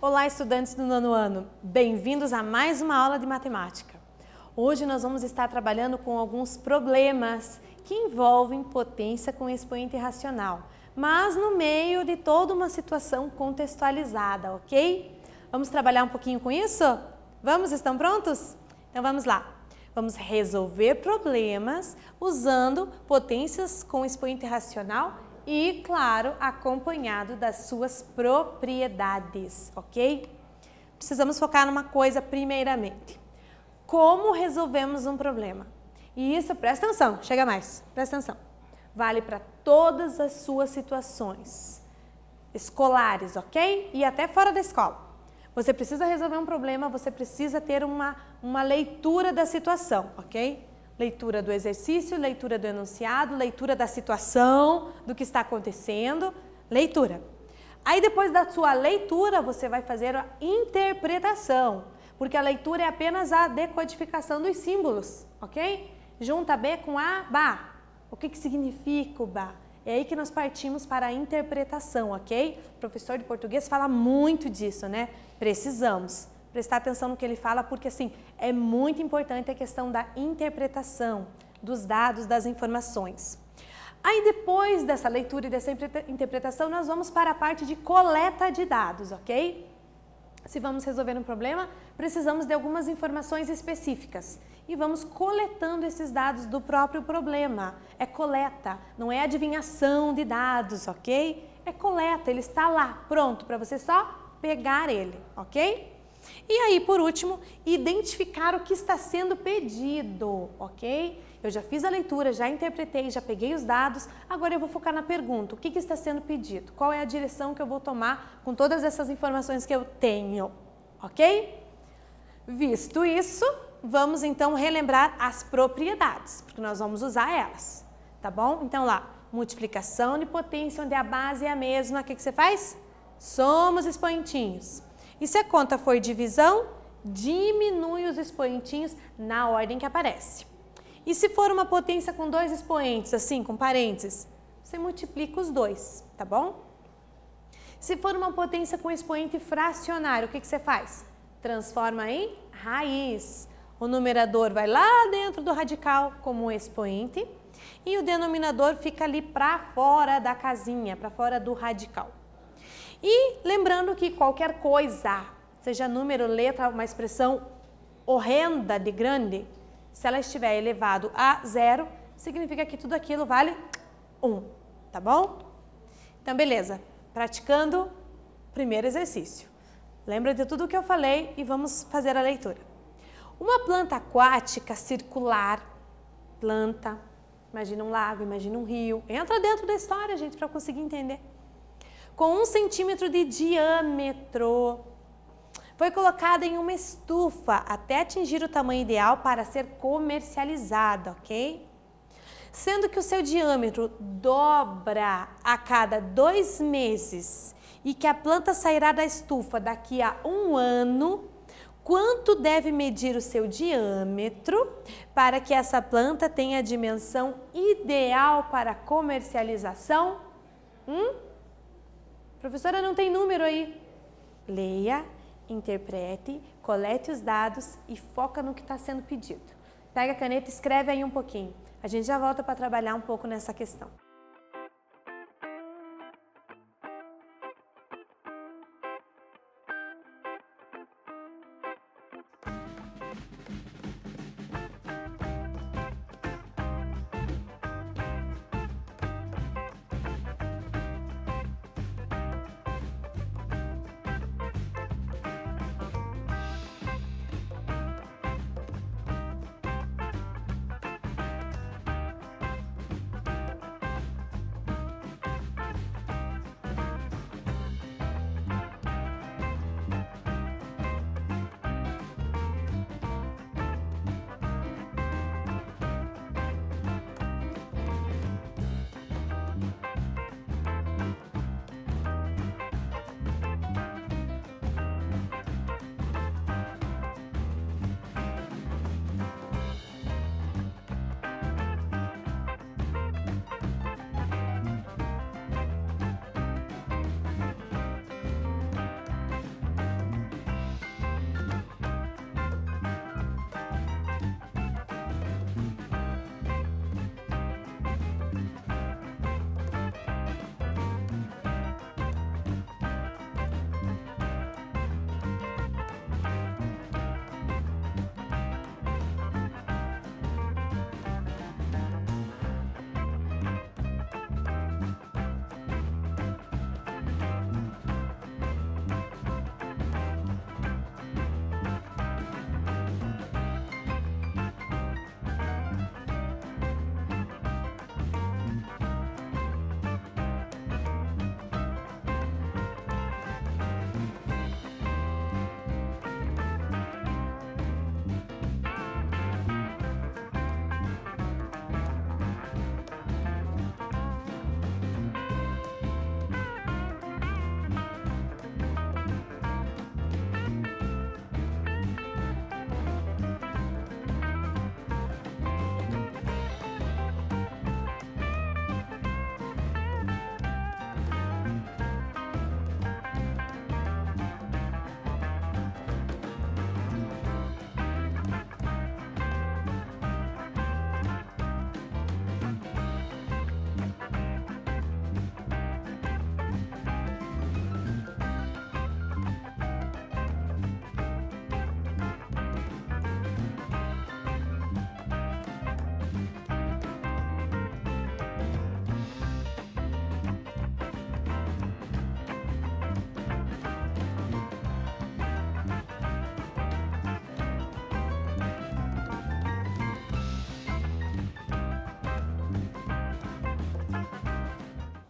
Olá, estudantes do nono ano! Bem-vindos a mais uma aula de matemática. Hoje nós vamos estar trabalhando com alguns problemas que envolvem potência com expoente racional, mas no meio de toda uma situação contextualizada, ok? Vamos trabalhar um pouquinho com isso? Vamos? Estão prontos? Então vamos lá! Vamos resolver problemas usando potências com expoente racional e, claro, acompanhado das suas propriedades, ok? Precisamos focar numa coisa primeiramente. Como resolvemos um problema? E isso, presta atenção, chega mais, presta atenção. Vale para todas as suas situações escolares, ok? E até fora da escola. Você precisa resolver um problema, você precisa ter uma leitura da situação, ok? Leitura do exercício, leitura do enunciado, leitura da situação, do que está acontecendo, leitura. Aí depois da sua leitura, você vai fazer a interpretação, porque a leitura é apenas a decodificação dos símbolos, ok? Junta B com A, Bá. O que significa o Bá? É aí que nós partimos para a interpretação, ok? O professor de português fala muito disso, né? Precisamos prestar atenção no que ele fala, porque assim, é muito importante a questão da interpretação dos dados, das informações. Aí depois dessa leitura e dessa interpretação, nós vamos para a parte de coleta de dados, ok? Se vamos resolver um problema, precisamos de algumas informações específicas e vamos coletando esses dados do próprio problema. É coleta, não é adivinhação de dados, ok? É coleta, ele está lá, pronto, para você só pegar ele, ok? E aí, por último, identificar o que está sendo pedido, ok? Eu já fiz a leitura, já interpretei, já peguei os dados, agora eu vou focar na pergunta, o que está sendo pedido? Qual é a direção que eu vou tomar com todas essas informações que eu tenho, ok? Visto isso, vamos então relembrar as propriedades, porque nós vamos usar elas, tá bom? Então lá, multiplicação de potência, onde a base é a mesma, o que você faz? Soma os expoentinhos. E se a conta for divisão, diminui os expoentinhos na ordem que aparece. E se for uma potência com dois expoentes, assim, com parênteses, você multiplica os dois, tá bom? Se for uma potência com expoente fracionário, o que você faz? Transforma em raiz. O numerador vai lá dentro do radical como expoente e o denominador fica ali para fora da casinha, para fora do radical. E lembrando que qualquer coisa, seja número, letra, uma expressão horrenda de grande, se ela estiver elevado a zero, significa que tudo aquilo vale 1, tá bom? Então, beleza. Praticando, primeiro exercício. Lembra de tudo o que eu falei e vamos fazer a leitura. Uma planta aquática circular, planta, imagina um lago, imagina um rio. Entra dentro da história, gente, para conseguir entender. Com 1 centímetro de diâmetro, foi colocada em uma estufa até atingir o tamanho ideal para ser comercializada, ok? Sendo que o seu diâmetro dobra a cada 2 meses e que a planta sairá da estufa daqui a 1 ano, quanto deve medir o seu diâmetro para que essa planta tenha a dimensão ideal para comercialização? Professora, não tem número aí. Leia, interprete, colete os dados e foca no que está sendo pedido. Pega a caneta e escreve aí um pouquinho. A gente já volta para trabalhar um pouco nessa questão.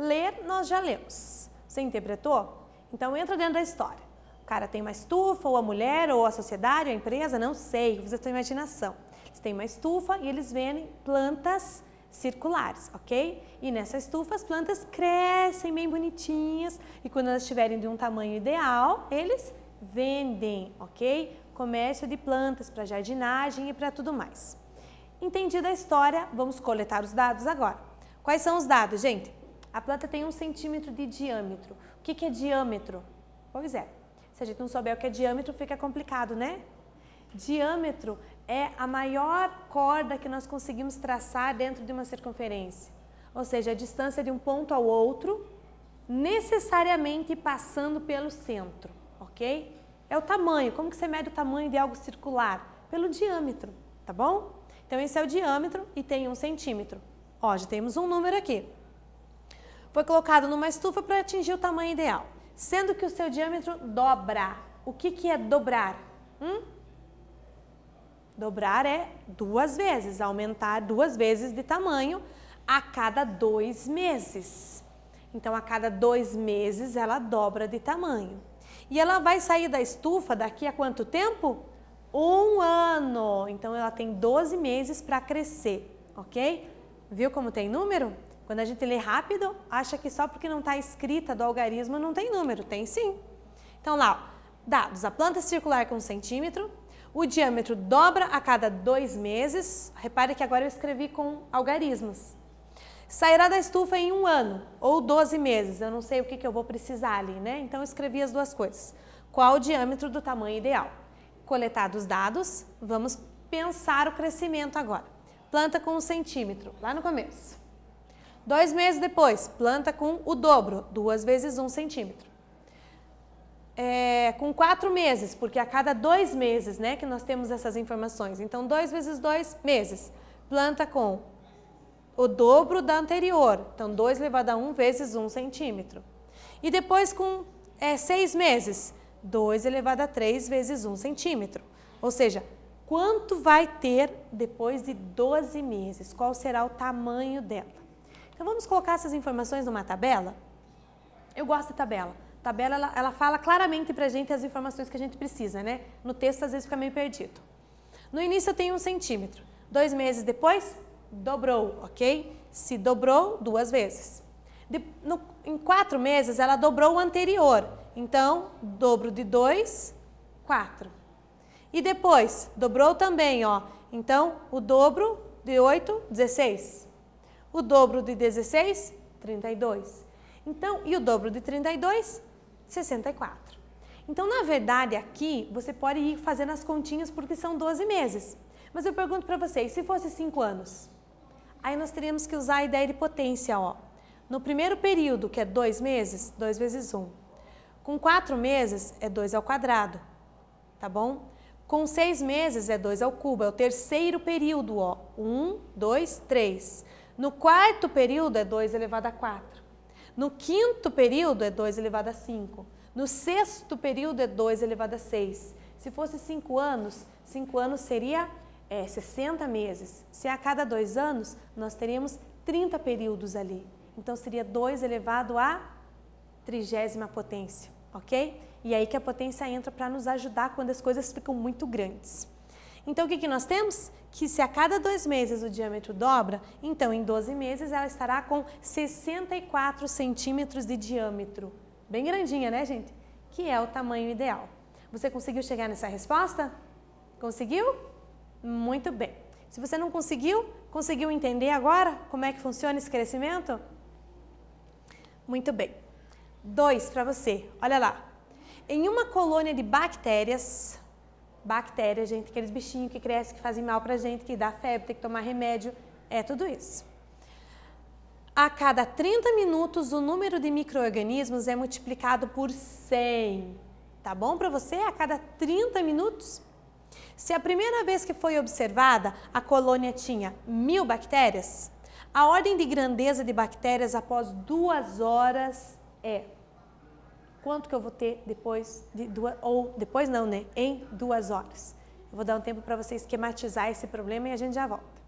Ler, nós já lemos. Você interpretou? Então entra dentro da história. O cara tem uma estufa, ou a mulher, ou a sociedade, ou a empresa, não sei, usa a sua imaginação. Eles têm uma estufa e eles vendem plantas circulares, ok? E nessa estufa as plantas crescem bem bonitinhas e quando elas estiverem de um tamanho ideal, eles vendem, ok? Comércio de plantas para jardinagem e para tudo mais. Entendida a história, vamos coletar os dados agora. Quais são os dados, gente? A planta tem 1 centímetro de diâmetro. O que é diâmetro? Pois é, se a gente não souber o que é diâmetro, fica complicado, né? Diâmetro é a maior corda que nós conseguimos traçar dentro de uma circunferência. Ou seja, a distância de um ponto ao outro, necessariamente passando pelo centro, ok? É o tamanho. Como que você mede o tamanho de algo circular? Pelo diâmetro, tá bom? Então, esse é o diâmetro e tem 1 centímetro. Ó, já temos um número aqui. Foi colocado numa estufa para atingir o tamanho ideal. Sendo que o seu diâmetro dobra. O que é dobrar? Dobrar é 2 vezes, aumentar 2 vezes de tamanho a cada 2 meses. Então, a cada 2 meses, ela dobra de tamanho. E ela vai sair da estufa daqui a quanto tempo? 1 ano. Então, ela tem 12 meses para crescer, ok? Viu como tem número? Quando a gente lê rápido, acha que só porque não está escrita do algarismo não tem número. Tem sim. Então, lá, ó, dados. A planta circular com 1 centímetro. O diâmetro dobra a cada 2 meses. Repare que agora eu escrevi com algarismos. Sairá da estufa em 1 ano ou 12 meses. Eu não sei o que eu vou precisar ali, né? Então, eu escrevi as duas coisas. Qual o diâmetro do tamanho ideal? Coletados os dados, vamos pensar o crescimento agora. Planta com 1 centímetro, lá no começo. 2 meses depois, planta com o dobro, 2 vezes 1 centímetro. Com 4 meses, porque a cada 2 meses, né, que nós temos essas informações. Então, 2 vezes 2 meses, planta com o dobro da anterior. Então, 2 elevado a 1 vezes 1 centímetro. E depois com 6 meses, 2 elevado a 3 vezes 1 centímetro. Ou seja, quanto vai ter depois de 12 meses? Qual será o tamanho dela? Então, vamos colocar essas informações numa tabela? Eu gosto de tabela. Tabela, ela fala claramente pra gente as informações que a gente precisa, né? No texto, às vezes, fica meio perdido. No início, eu tenho 1 centímetro. 2 meses depois, dobrou, ok? Se dobrou 2 vezes. Em 4 meses, ela dobrou o anterior. Então, dobro de 2, 4. E depois, dobrou também, ó. Então, o dobro de 8, 16. O dobro de 16, 32. Então, e o dobro de 32, 64. Então, na verdade, aqui, você pode ir fazendo as continhas porque são 12 meses. Mas eu pergunto para vocês, se fosse 5 anos? Aí nós teríamos que usar a ideia de potência, ó. No primeiro período, que é 2 meses, 2 vezes 1. Com 4 meses, é 2 ao quadrado, tá bom? Com 6 meses, é 2 ao cubo, é o terceiro período, ó. 1, 2, 3. No quarto período, é 2 elevado a 4. No quinto período, é 2 elevado a 5. No sexto período, é 2 elevado a 6. Se fosse 5 anos seria 60 meses. Se a cada 2 anos, nós teríamos 30 períodos ali. Então, seria 2 elevado à 30ª potência, ok? E aí que a potência entra para nos ajudar quando as coisas ficam muito grandes. Então, o que nós temos? Que se a cada 2 meses o diâmetro dobra, então em 12 meses ela estará com 64 centímetros de diâmetro. Bem grandinha, né, gente? Que é o tamanho ideal. Você conseguiu chegar nessa resposta? Conseguiu? Muito bem. Se você não conseguiu entender agora como é que funciona esse crescimento? Muito bem. 2 para você. Olha lá. Em uma colônia de bactérias, gente, aqueles bichinhos que crescem, que fazem mal pra gente, que dá febre, tem que tomar remédio, é tudo isso. A cada 30 minutos, o número de micro-organismos é multiplicado por 100. Tá bom para você? A cada 30 minutos? Se a primeira vez que foi observada, a colônia tinha 1000 bactérias, a ordem de grandeza de bactérias após 2 horas é... Quanto que eu vou ter depois de 2, ou depois não, né? Em 2 horas. Eu vou dar um tempo para você esquematizar esse problema e a gente já volta.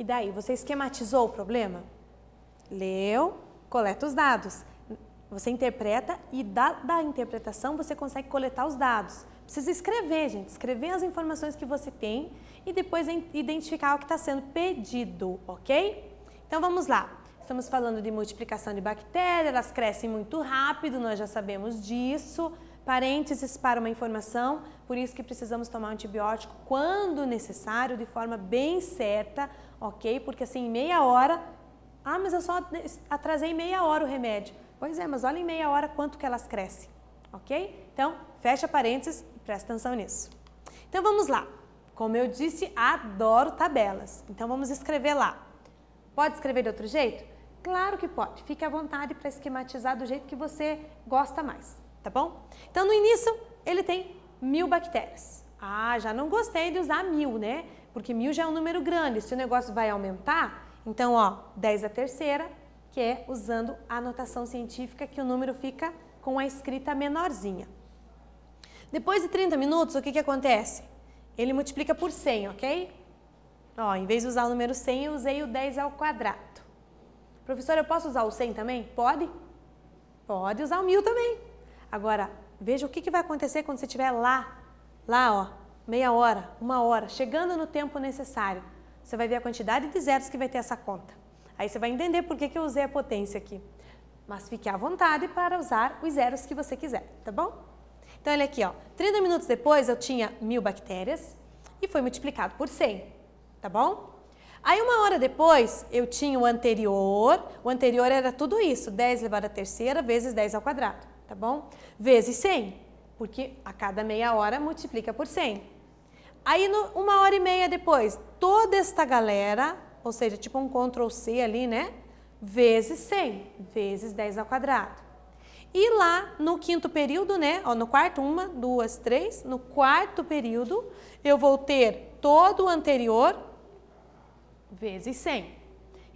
daí, você esquematizou o problema? Leu, coleta os dados. Você interpreta e da interpretação você consegue coletar os dados. Precisa escrever, gente. Escrever as informações que você tem e depois identificar o que está sendo pedido, ok? Então vamos lá. Estamos falando de multiplicação de bactérias, elas crescem muito rápido, nós já sabemos disso. Parênteses para uma informação, por isso que precisamos tomar antibiótico quando necessário, de forma bem certa, ok? Porque assim, em meia hora, mas eu só atrasei meia hora o remédio. Pois é, mas olha em meia hora quanto que elas crescem, ok? Então, fecha parênteses e presta atenção nisso. Então vamos lá. Como eu disse, adoro tabelas. Então vamos escrever lá. Pode escrever de outro jeito? Claro que pode. Fique à vontade para esquematizar do jeito que você gosta mais, tá bom? Então no início ele tem 1000 bactérias. Já não gostei de usar 1000, né? Porque 1000 já é um número grande. Se o negócio vai aumentar, então ó, 10 à terceira, que é usando a notação científica que o número fica com a escrita menorzinha. Depois de 30 minutos, o que acontece? Ele multiplica por 100, ok? Ó, em vez de usar o número 100, eu usei o 10 ao quadrado. Professora, eu posso usar o 100 também? Pode? Pode usar o 1000 também. Agora, veja o que vai acontecer quando você estiver lá, ó, meia hora, uma hora, chegando no tempo necessário. Você vai ver a quantidade de zeros que vai ter essa conta. Aí você vai entender por que eu usei a potência aqui. Mas fique à vontade para usar os zeros que você quiser, tá bom? Então, olha aqui, ó. 30 minutos depois eu tinha 1000 bactérias e foi multiplicado por 100, tá bom? Aí, uma hora depois, eu tinha o anterior era tudo isso, 10 elevado à terceira vezes 10 ao quadrado, tá bom? Vezes 100, porque a cada meia hora multiplica por 100. Aí, uma hora e meia depois, toda esta galera, ou seja, tipo um Ctrl C ali, né? Vezes 100, vezes 10 ao quadrado. E lá no quinto período, né? Ó, no quarto, 1, 2, 3. No quarto período, eu vou ter todo o anterior vezes 100.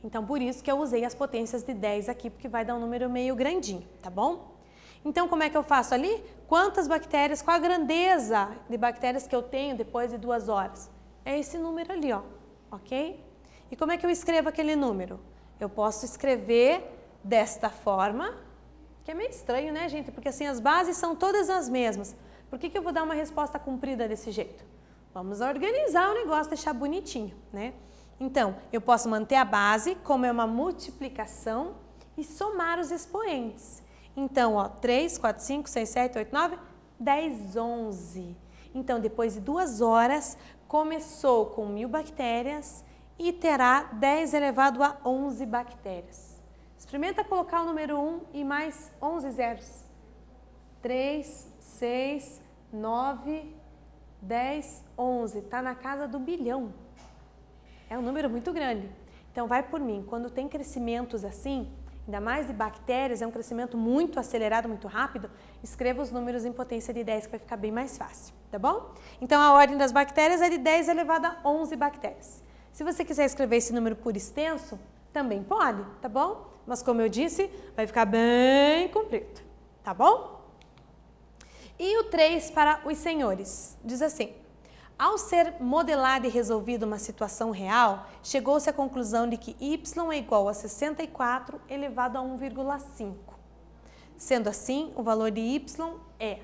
Então, por isso que eu usei as potências de 10 aqui, porque vai dar um número meio grandinho, tá bom? Então, como é que eu faço ali? Quantas bactérias, qual a grandeza de bactérias que eu tenho depois de 2 horas? É esse número ali, ó, ok? E como é que eu escrevo aquele número? Eu posso escrever desta forma, que é meio estranho, né, gente? Porque assim, as bases são todas as mesmas. Por que eu vou dar uma resposta comprida desse jeito? Vamos organizar o negócio, deixar bonitinho, né? Então, eu posso manter a base, como é uma multiplicação, e somar os expoentes. Então, ó, 3, 4, 5, 6, 7, 8, 9, 10, 11. Então, depois de 2 horas, começou com 1000 bactérias e terá 10 elevado a 11 bactérias. Experimenta colocar o número 1 e mais 11 zeros. 3, 6, 9, 10, 11. Está na casa do bilhão. É um número muito grande. Então, vai por mim. Quando tem crescimentos assim, ainda mais de bactérias, é um crescimento muito acelerado, muito rápido, escreva os números em potência de 10, que vai ficar bem mais fácil, tá bom? Então, a ordem das bactérias é de 10 elevado a 11 bactérias. Se você quiser escrever esse número por extenso, também pode, tá bom? Mas, como eu disse, vai ficar bem comprido, tá bom? E o 3 para os senhores. Diz assim: ao ser modelada e resolvida uma situação real, chegou-se à conclusão de que y é igual a 64 elevado a 1,5. Sendo assim, o valor de y é...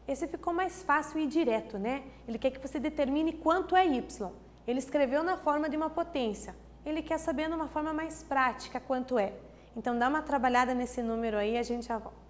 Esse ficou mais fácil e direto, né? Ele quer que você determine quanto é y. Ele escreveu na forma de uma potência. Ele quer saber numa forma mais prática quanto é. Então, dá uma trabalhada nesse número aí e a gente já volta.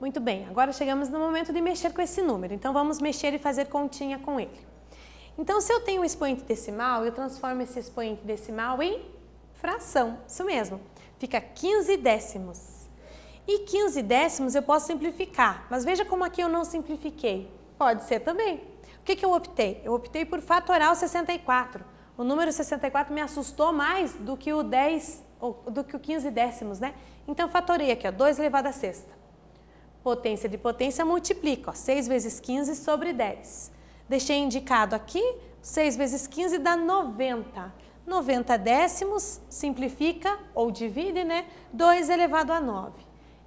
Muito bem, agora chegamos no momento de mexer com esse número, então vamos mexer e fazer continha com ele. Então, se eu tenho um expoente decimal, eu transformo esse expoente decimal em fração, isso mesmo, fica 15 décimos. E 15 décimos eu posso simplificar, mas veja como aqui eu não simplifiquei. Pode ser também. O que eu optei? Eu optei por fatorar o 64. O número 64 me assustou mais do que o 10, do que o 15 décimos, né? Então, fatorei aqui, ó, 2 elevado à sexta. Potência de potência multiplica, ó, 6 vezes 15 sobre 10. Deixei indicado aqui, 6 vezes 15 dá 90. 90 décimos, simplifica ou divide, né? 2 elevado a 9.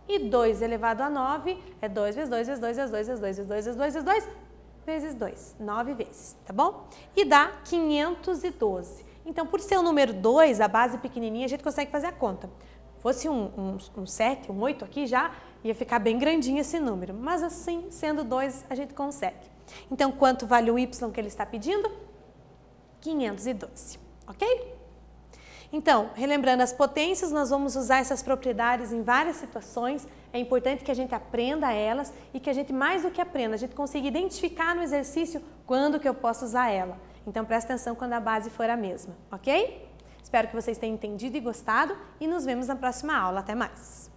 E 2 elevado a 9 é 2 vezes 2 vezes 2 vezes 2 vezes 2 vezes 2 vezes 2 vezes 2 vezes 2, 9 vezes, tá bom? E dá 512. Então, por ser o número 2, a base pequenininha, a gente consegue fazer a conta. Fosse um 7, um 8 aqui já, ia ficar bem grandinho esse número. Mas assim, sendo 2, a gente consegue. Então, quanto vale o y que ele está pedindo? 512, ok? Então, relembrando as potências, nós vamos usar essas propriedades em várias situações. É importante que a gente aprenda elas e que a gente, mais do que aprenda, a gente consiga identificar no exercício quando que eu posso usar ela. Então, presta atenção quando a base for a mesma, ok? Espero que vocês tenham entendido e gostado e nos vemos na próxima aula. Até mais!